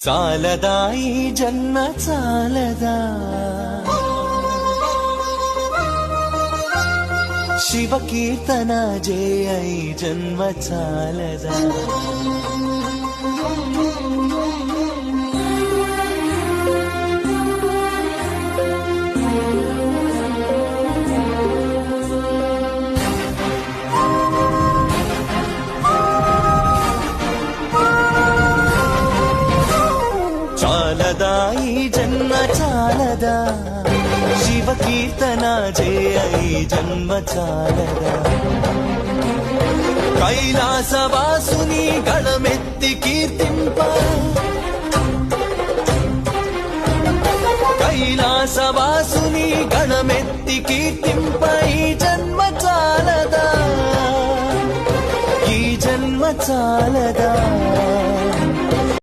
చాలదా ఈ జన్మ చాలదా శివ కీర్తన జయ ఈ జన్మ చాలదా చాలదా ఈ జన్మ చాలదా శివ కీర్తన జయ ఈ జన్మ చాలదా కైలాసవాసుని గణమెత్తి కీర్తింప కైలాసవాసుని గణమెత్తి కీర్తింప ఈ జన్మ చాలదా ఈ జన్మ చాలదా